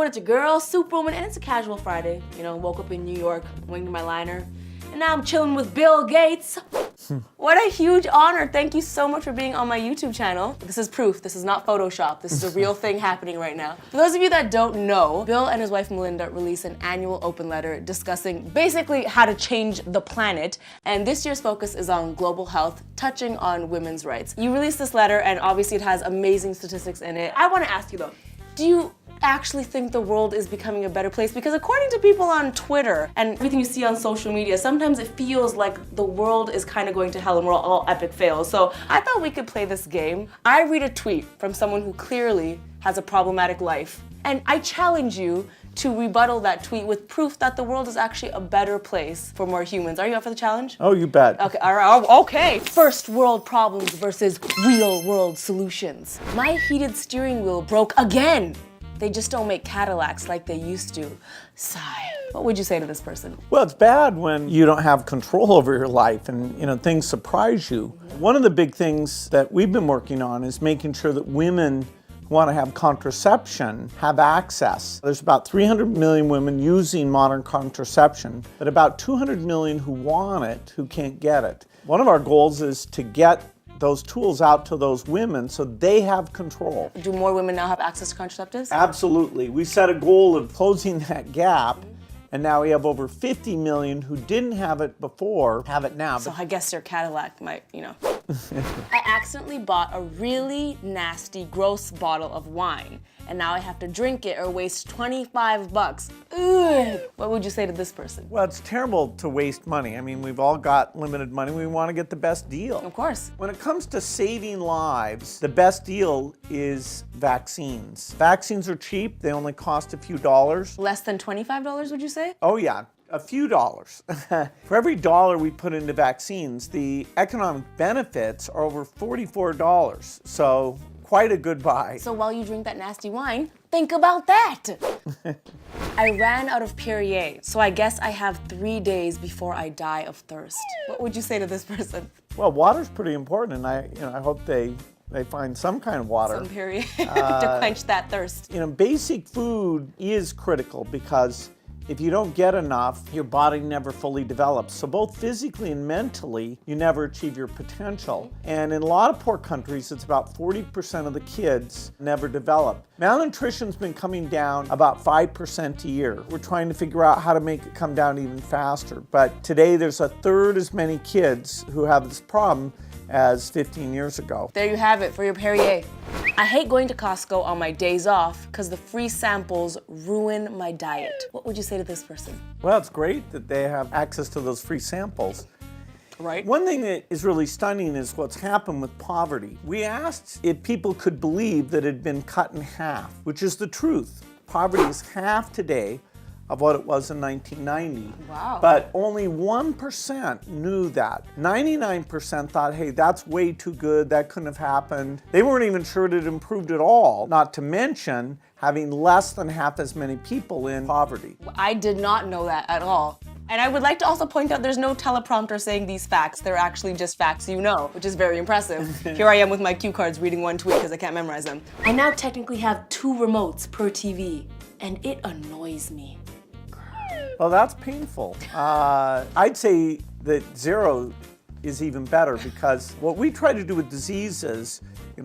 everyone, it's your girl, Superwoman, and it's a casual Friday. You know, woke up in New York, winged my liner, and now I'm chilling with Bill Gates. What a huge honor. Thank you so much for being on my YouTube channel. This is proof. This is not Photoshop. This is a real thing happening right now. For those of you that don't know, Bill and his wife Melinda release an annual open letter discussing basically how to change the planet. And this year's focus is on global health, touching on women's rights. You released this letter and obviously it has amazing statistics in it. I want to ask you though, do you actually think the world is becoming a better place? Because according to people on Twitter and everything you see on social media, sometimes it feels like the world is kind of going to hell and we're all epic fails. So I thought we could play this game. I read a tweet from someone who clearly has a problematic life, and I challenge you to rebuttal that tweet with proof that the world is actually a better place for more humans. Are you up for the challenge? Oh, you bet. Okay, all right, okay. First world problems versus real world solutions. My heated steering wheel broke again. They just don't make Cadillacs like they used to. Sigh. What would you say to this person? Well, it's bad when you don't have control over your life and things surprise you. One of the big things that we've been working on is making sure that women who want to have contraception have access. There's about 300 million women using modern contraception, but about 200 million who want it who can't get it. One of our goals is to get those tools out to those women so they have control. Do more women now have access to contraceptives? Absolutely. We set a goal of closing that gap, and now we have over 50 million who didn't have it before, have it now. So I guess your Cadillac might, I accidentally bought a really nasty, gross bottle of wine, and now I have to drink it or waste 25 bucks. Ugh. What would you say to this person? Well, it's terrible to waste money. I mean, we've all got limited money. We want to get the best deal. Of course. When it comes to saving lives, the best deal is vaccines. Vaccines are cheap. They only cost a few dollars. Less than $25, would you say? Oh yeah, a few dollars. For every dollar we put into vaccines, the economic benefits are over $44. So quite a good buy. So while you drink that nasty wine, think about that. I ran out of Perrier, so I guess I have 3 days before I die of thirst. What would you say to this person? Well, water's pretty important, and I hope they find some kind of water. Some Perrier to quench that thirst. Basic food is critical because if you don't get enough, your body never fully develops. So both physically and mentally, you never achieve your potential. And in a lot of poor countries, it's about 40% of the kids never develop. Malnutrition's been coming down about 5% a year. We're trying to figure out how to make it come down even faster. But today, there's a third as many kids who have this problem as 15 years ago. There you have it for your Perrier. I hate going to Costco on my days off because the free samples ruin my diet. What would you say to this person? Well, it's great that they have access to those free samples. Right. One thing that is really stunning is what's happened with poverty. We asked if people could believe that it had been cut in half, which is the truth. Poverty is half today of what it was in 1990. Wow. But only 1% knew that. 99% thought, hey, that's way too good, that couldn't have happened. They weren't even sure it had improved at all, not to mention having less than half as many people in poverty. I did not know that at all. And I would like to also point out there's no teleprompter saying these facts. They're actually just facts you know, which is very impressive. Here I am with my cue cards reading one tweet because I can't memorize them. I now technically have 2 remotes per TV, and it annoys me. Well, that's painful. I'd say that 0 is even better because what we try to do with diseases,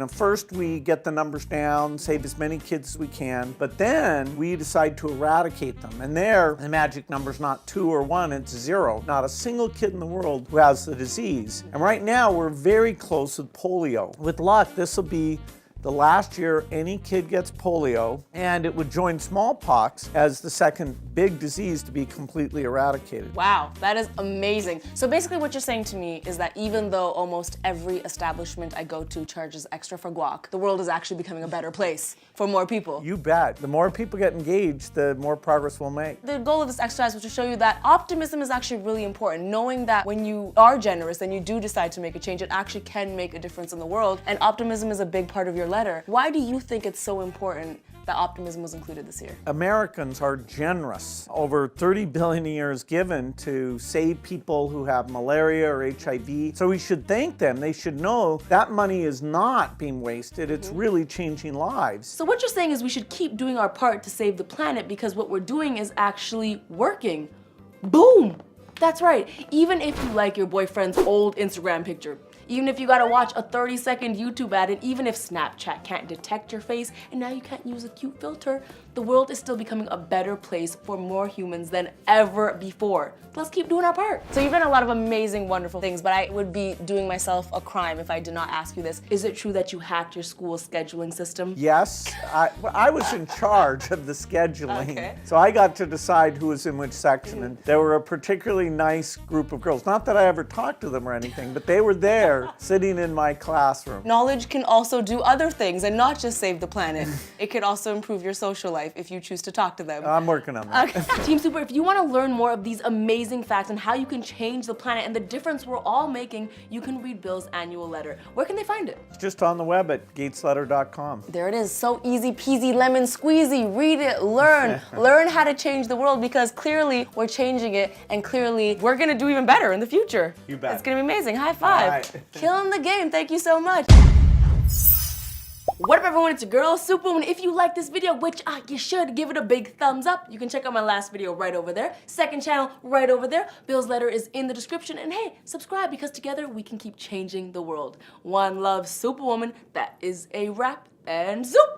first we get the numbers down, save as many kids as we can, but then we decide to eradicate them. And there, the magic number's not 2 or 1, it's 0. Not a single kid in the world who has the disease. And right now, we're very close with polio. With luck, this will be the last year any kid gets polio, and it would join smallpox as the second big disease to be completely eradicated. Wow, that is amazing. So basically what you're saying to me is that even though almost every establishment I go to charges extra for guac, the world is actually becoming a better place for more people. You bet. The more people get engaged, the more progress we'll make. The goal of this exercise was to show you that optimism is actually really important. Knowing that when you are generous and you do decide to make a change, it actually can make a difference in the world. And optimism is a big part of your letter. Why do you think it's so important that optimism was included this year. Americans are generous. Over 30 billion a year is given to save people who have malaria or HIV. So we should thank them. They should know that money is not being wasted. It's really changing lives. So what you're saying is we should keep doing our part to save the planet because what we're doing is actually working. Boom! That's right. Even if you like your boyfriend's old Instagram picture, even if you gotta watch a 30-second YouTube ad, and even if Snapchat can't detect your face, and now you can't use a cute filter, the world is still becoming a better place for more humans than ever before. Let's keep doing our part. So you've done a lot of amazing, wonderful things, but I would be doing myself a crime if I did not ask you this. Is it true that you hacked your school's scheduling system? Yes, I was in charge of the scheduling. Okay. So I got to decide who was in which section, and there were a particularly nice group of girls. Not that I ever talked to them or anything, but they were there sitting in my classroom. Knowledge can also do other things and not just save the planet. It could also improve your social life if you choose to talk to them. I'm working on that. Okay. Team Super, if you want to learn more of these amazing facts and how you can change the planet and the difference we're all making, you can read Bill's annual letter. Where can they find it? It's just on the web at gatesletter.com. There it is. So easy peasy lemon squeezy. Read it, learn. Learn how to change the world because clearly we're changing it and clearly we're going to do even better in the future. You bet. It's going to be amazing. High five. All right. Killing the game. Thank you so much. What up everyone, it's your girl Superwoman. If you like this video, which you should, give it a big thumbs up. You can check out my last video right over there. Second channel right over there. Bill's letter is in the description. And hey, subscribe because together we can keep changing the world. One love, Superwoman. That is a wrap and zoop!